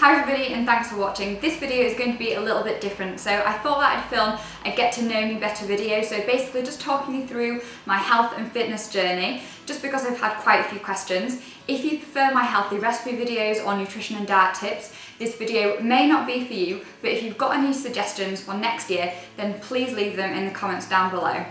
Hi everybody and thanks for watching. This video is going to be a little bit different, so I thought that I'd film a get to know me better video, so basically just talking you through my health and fitness journey, just because I've had quite a few questions. If you prefer my healthy recipe videos or nutrition and diet tips, this video may not be for you, but if you've got any suggestions for next year, then please leave them in the comments down below.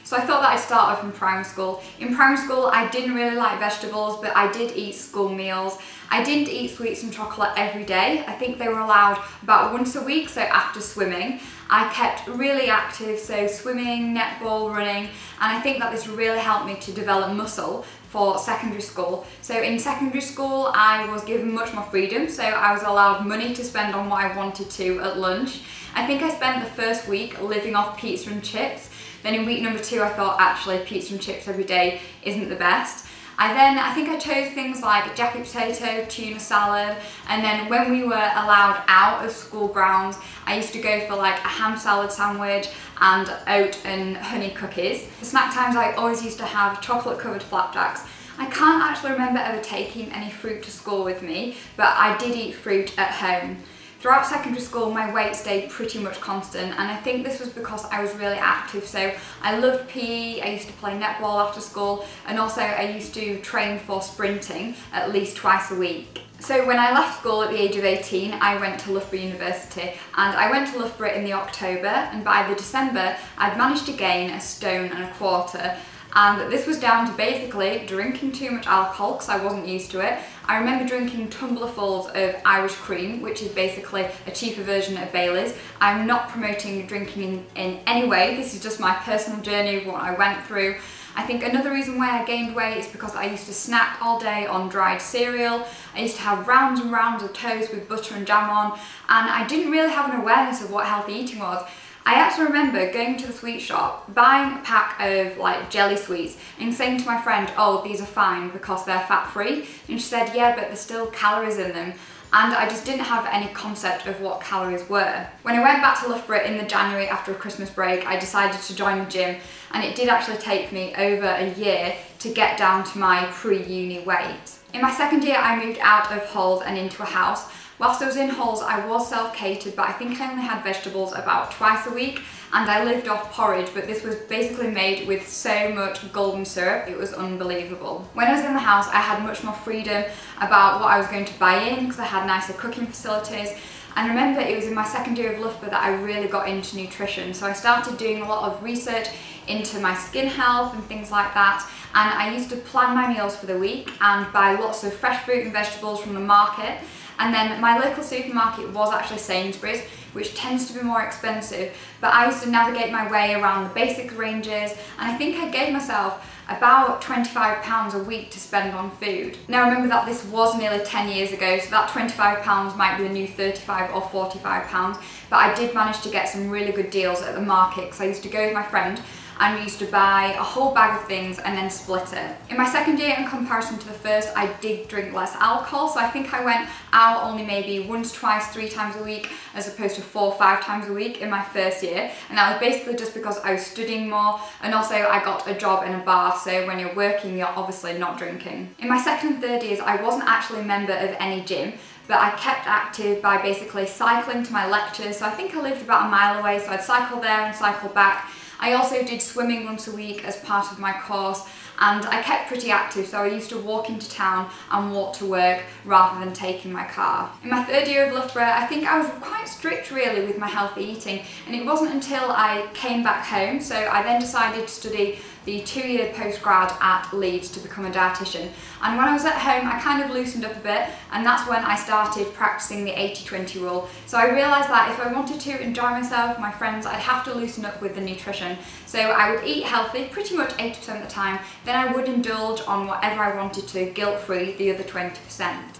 So I thought that I'd start off in primary school. In primary school, I didn't really like vegetables, but I did eat school meals. I didn't eat sweets and chocolate every day. I think they were allowed about once a week, so after swimming. I kept really active, so swimming, netball, running, and I think that this really helped me to develop muscle for secondary school. So in secondary school, I was given much more freedom, so I was allowed money to spend on what I wanted to at lunch. I think I spent the first week living off pizza and chips. Then in week number 2, I thought actually pizza and chips every day isn't the best. I think I chose things like jacket potato, tuna salad, and then when we were allowed out of school grounds, I used to go for like a ham salad sandwich and oat and honey cookies. For snack times, I always used to have chocolate covered flapjacks. I can't actually remember ever taking any fruit to school with me, but I did eat fruit at home. Throughout secondary school, my weight stayed pretty much constant, and I think this was because I was really active. So I loved PE, I used to play netball after school, and also I used to train for sprinting at least twice a week. So when I left school at the age of 18, I went to Loughborough University, and I went to Loughborough in the October, and by the December, I'd managed to gain 1.25 stone. And this was down to basically drinking too much alcohol because I wasn't used to it. I remember drinking tumblerfuls of Irish cream, which is basically a cheaper version of Baileys. I'm not promoting drinking in any way, this is just my personal journey, what I went through. I think another reason why I gained weight is because I used to snack all day on dried cereal. I used to have rounds and rounds of toast with butter and jam on, and I didn't really have an awareness of what healthy eating was. I actually remember going to the sweet shop, buying a pack of like jelly sweets and saying to my friend, oh, these are fine because they're fat free. And she said, yeah, but there's still calories in them. And I just didn't have any concept of what calories were. When I went back to Loughborough in the January after a Christmas break, I decided to join the gym, and it did actually take me over a year to get down to my pre-uni weight. In my second year, I moved out of halls and into a house. Whilst I was in halls, I was self-catered, but I think I only had vegetables about twice a week, and I lived off porridge, but this was basically made with so much golden syrup, it was unbelievable. When I was in the house, I had much more freedom about what I was going to buy in, because I had nicer cooking facilities. And remember, it was in my second year of Loughborough that I really got into nutrition, so I started doing a lot of research into my skin health and things like that, and I used to plan my meals for the week and buy lots of fresh fruit and vegetables from the market. And then my local supermarket was actually Sainsbury's, which tends to be more expensive, but I used to navigate my way around the basic ranges, and I think I gave myself about £25 a week to spend on food. Now remember that this was nearly 10 years ago, so that £25 might be the new £35 or £45, but I did manage to get some really good deals at the market because I used to go with my friend and we used to buy a whole bag of things and then split it. In my second year, in comparison to the first, I did drink less alcohol, so I think I went out only maybe once, twice, 3 times a week, as opposed to 4 or 5 times a week in my first year, and that was basically just because I was studying more, and also I got a job in a bar, so when you're working, you're obviously not drinking. In my second and third years, I wasn't actually a member of any gym, but I kept active by basically cycling to my lectures, so I think I lived about a mile away, so I'd cycle there and cycle back. I also did swimming once a week as part of my course, and I kept pretty active, so I used to walk into town and walk to work rather than taking my car. In my third year of Loughborough, I think I was quite strict really with my healthy eating, and it wasn't until I came back home, so I then decided to study the 2-year postgrad at Leeds to become a dietitian. And when I was at home, I kind of loosened up a bit, and that's when I started practicing the 80-20 rule. So I realised that if I wanted to enjoy myself, my friends, I'd have to loosen up with the nutrition. So I would eat healthy pretty much 80% of the time, then I would indulge on whatever I wanted to, guilt-free, the other 20%.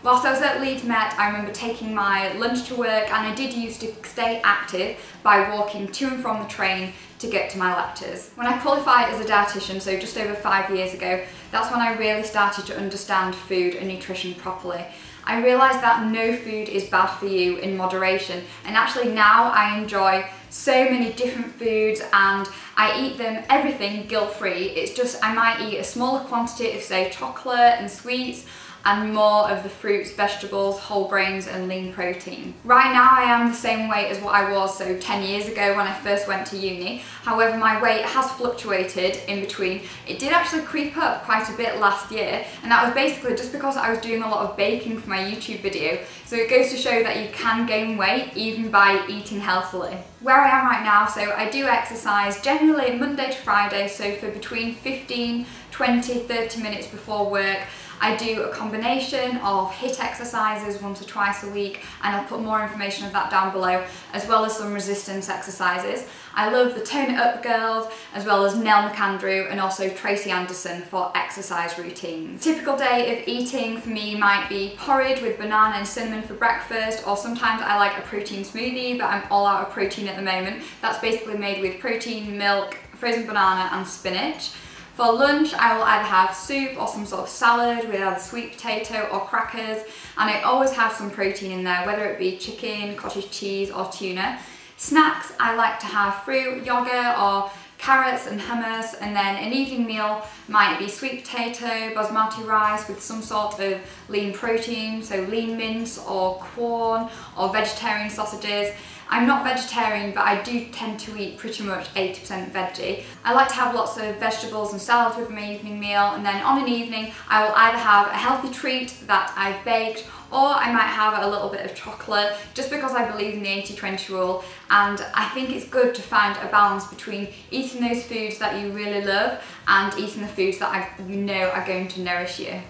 Whilst I was at Leeds Met, I remember taking my lunch to work, and I did used to stay active by walking to and from the train to get to my lectures. When I qualified as a dietitian, so just over 5 years ago, that's when I really started to understand food and nutrition properly. I realised that no food is bad for you in moderation, and actually now I enjoy so many different foods and I eat them, everything guilt-free. It's just I might eat a smaller quantity of say chocolate and sweets, and more of the fruits, vegetables, whole grains and lean protein. Right now I am the same weight as what I was 10 years ago when I first went to uni. However, my weight has fluctuated in between. It did actually creep up quite a bit last year, and that was basically just because I was doing a lot of baking for my YouTube video. So it goes to show that you can gain weight even by eating healthily. Where I am right now, so I do exercise generally Monday to Friday, so for between 15, 20, 30 minutes before work. I do a combination of HIIT exercises once or twice a week, and I'll put more information of that down below, as well as some resistance exercises. I love the Tone It Up girls, as well as Nell McAndrew and also Tracy Anderson for exercise routines. Typical day of eating for me might be porridge with banana and cinnamon for breakfast, or sometimes I like a protein smoothie, but I'm all out of protein at the moment. That's basically made with protein, milk, frozen banana and spinach. For lunch, I will either have soup or some sort of salad with either sweet potato or crackers, and I always have some protein in there, whether it be chicken, cottage cheese or tuna. Snacks, I like to have fruit, yogurt or carrots and hummus, and then an evening meal might be sweet potato, basmati rice with some sort of lean protein, so lean mince or corn or vegetarian sausages. I'm not vegetarian, but I do tend to eat pretty much 80% veggie. I like to have lots of vegetables and salads with my evening meal, and then on an evening I will either have a healthy treat that I've baked, or I might have a little bit of chocolate, just because I believe in the 80-20 rule, and I think it's good to find a balance between eating those foods that you really love and eating the foods that you know are going to nourish you.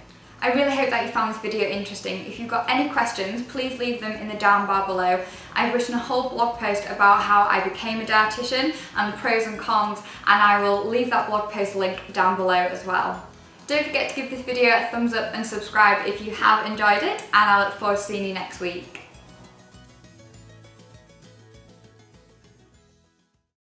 I really hope that you found this video interesting. If you've got any questions, please leave them in the down bar below. I've written a whole blog post about how I became a dietitian and the pros and cons, and I will leave that blog post link down below as well. Don't forget to give this video a thumbs up and subscribe if you have enjoyed it, and I look forward to seeing you next week.